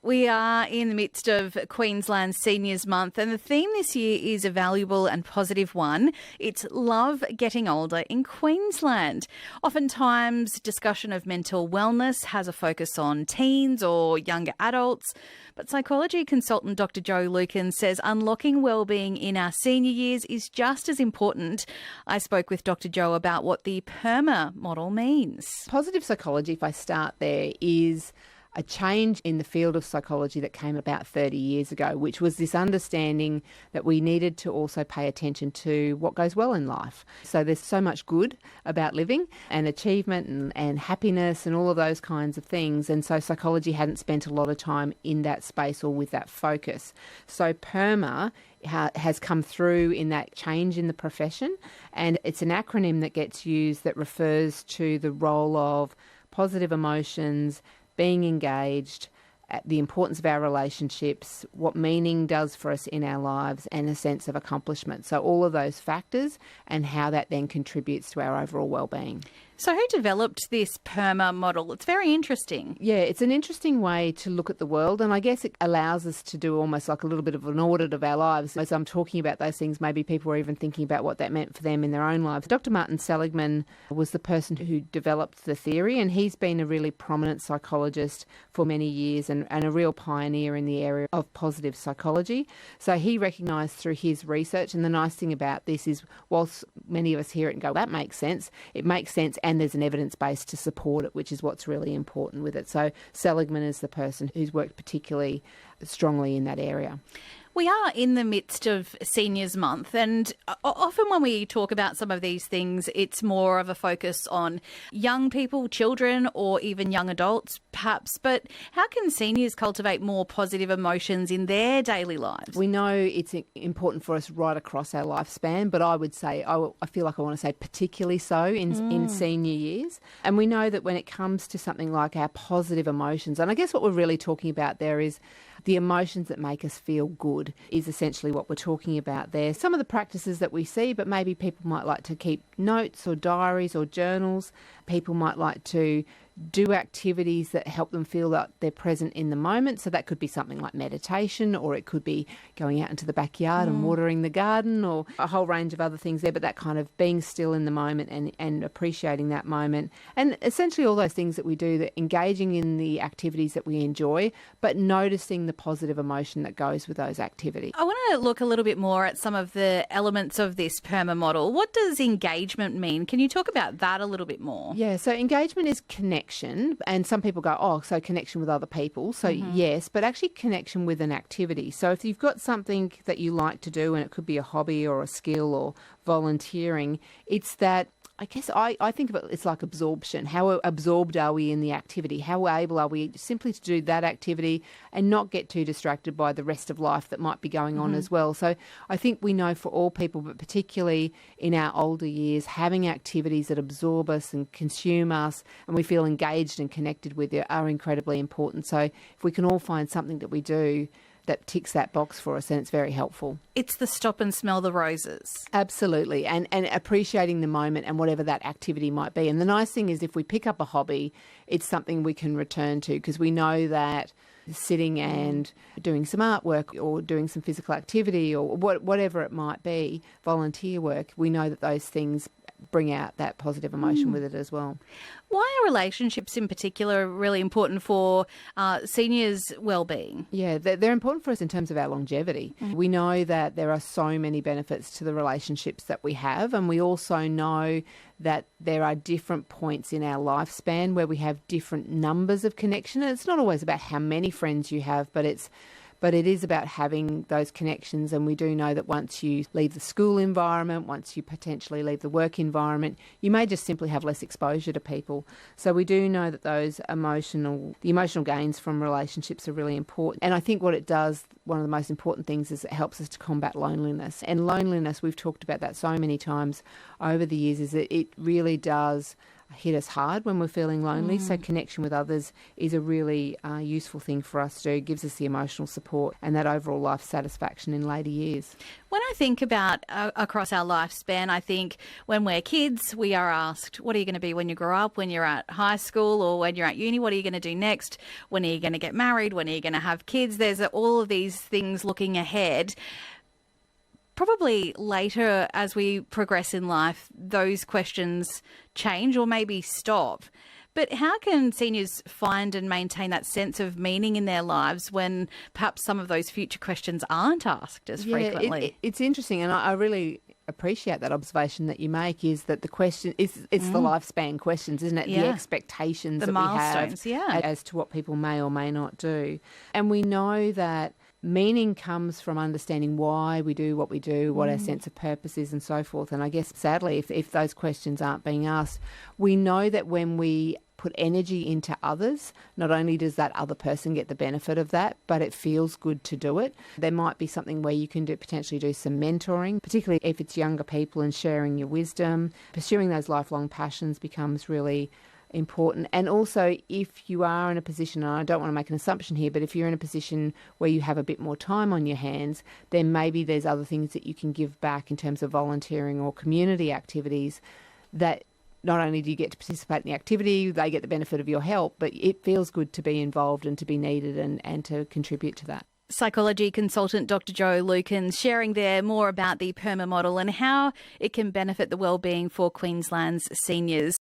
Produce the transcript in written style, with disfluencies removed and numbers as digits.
We are in the midst of Queensland Seniors Month, and the theme this year is a valuable and positive one. It's Love Getting Older in Queensland. Oftentimes, discussion of mental wellness has a focus on teens or younger adults, but psychology consultant Dr. Jo Lucan says unlocking wellbeing in our senior years is just as important. I spoke with Dr. Jo about what the PERMA model means. Positive psychology, if I start there, is a change in the field of psychology that came about 30 years ago, which was this understanding that we needed to also pay attention to what goes well in life. So there's so much good about living and achievement and happiness and all of those kinds of things. And so psychology hadn't spent a lot of time in that space or with that focus. So PERMA has come through in that change in the profession, and it's an acronym that gets used that refers to the role of positive emotions, being engaged, the importance of our relationships, what meaning does for us in our lives, and a sense of accomplishment. So all of those factors and how that then contributes to our overall well-being. So who developed this PERMA model? It's very interesting. Yeah, it's an interesting way to look at the world, and I guess it allows us to do almost like a little bit of an audit of our lives. As I'm talking about those things, maybe people are even thinking about what that meant for them in their own lives. Dr. Martin Seligman was the person who developed the theory, and he's been a really prominent psychologist for many years and a real pioneer in the area of positive psychology. So he recognised through his research, and the nice thing about this is whilst many of us hear it and go, that makes sense, it makes sense, and there's an evidence base to support it, which is what's really important with it. So Seligman is the person who's worked particularly strongly in that area. We are in the midst of Seniors Month, and often when we talk about some of these things, it's more of a focus on young people, children, or even young adults, perhaps. But how can seniors cultivate more positive emotions in their daily lives? We know it's important for us right across our lifespan, but I would say, I feel like I want to say particularly so in senior years. And we know that when it comes to something like our positive emotions, and I guess what we're really talking about there is the emotions that make us feel good is essentially what we're talking about there. Some of the practices that we see, but maybe people might like to keep notes or diaries or journals. People might like to do activities that help them feel that they're present in the moment. So that could be something like meditation, or it could be going out into the backyard and watering the garden, or a whole range of other things there, but that kind of being still in the moment and appreciating that moment. And essentially all those things that we do, that engaging in the activities that we enjoy, but noticing the positive emotion that goes with those activities. I want to look a little bit more at some of the elements of this PERMA model. What does engagement mean? Can you talk about that a little bit more? Yeah, so engagement is connection. And some people go, oh, so connection with other people. So yes, but actually connection with an activity. So if you've got something that you like to do, and it could be a hobby or a skill or volunteering, it's that, I guess I think of it, it's like absorption. How absorbed are we in the activity? How able are we simply to do that activity and not get too distracted by the rest of life that might be going on as well? So I think we know for all people, but particularly in our older years, having activities that absorb us and consume us and we feel engaged and connected with it are incredibly important. So if we can all find something that we do that ticks that box for us, and it's very helpful. It's the stop and smell the roses. Absolutely, and appreciating the moment and whatever that activity might be. And the nice thing is if we pick up a hobby, it's something we can return to, because we know that sitting and doing some artwork or doing some physical activity or whatever it might be, volunteer work, we know that those things bring out that positive emotion with it as well. Why are relationships in particular really important for seniors' well-being? Yeah, they're important for us in terms of our longevity. We know that there are so many benefits to the relationships that we have, and we also know that there are different points in our lifespan where we have different numbers of connection. And it's not always about how many friends you have, but it is about having those connections. And we do know that once you leave the school environment, once you potentially leave the work environment, you may just simply have less exposure to people. So we do know that the emotional gains from relationships are really important. And I think what it does, one of the most important things, is it helps us to combat loneliness. And loneliness, we've talked about that so many times over the years, is that it really does hit us hard when we're feeling lonely. So connection with others is a really useful thing for us to do. It gives us the emotional support and that overall life satisfaction in later years. When I think about across our lifespan, I think when we're kids, we are asked, what are you going to be when you grow up, when you're at high school or when you're at uni? What are you going to do next? When are you going to get married? When are you going to have kids? There's all of these things looking ahead. Probably later as we progress in life, those questions change or maybe stop. But how can seniors find and maintain that sense of meaning in their lives when perhaps some of those future questions aren't asked as frequently? It's interesting, and I really appreciate that observation that you make, is that the question it's the lifespan questions, isn't it? Yeah. The expectations The that milestones, we have yeah. as to what people may or may not do. And we know that meaning comes from understanding why we do what we do, what our sense of purpose is and so forth. And I guess, sadly, if those questions aren't being asked, we know that when we put energy into others, not only does that other person get the benefit of that, but it feels good to do it. There might be something where you can potentially do some mentoring, particularly if it's younger people, and sharing your wisdom. Pursuing those lifelong passions becomes really important. And also, if you are in a position, and I don't want to make an assumption here, but if you're in a position where you have a bit more time on your hands, then maybe there's other things that you can give back in terms of volunteering or community activities that not only do you get to participate in the activity, they get the benefit of your help, but it feels good to be involved and to be needed and to contribute to that. Psychology consultant Dr. Jo Lukens sharing there more about the PERMA model and how it can benefit the wellbeing for Queensland's seniors.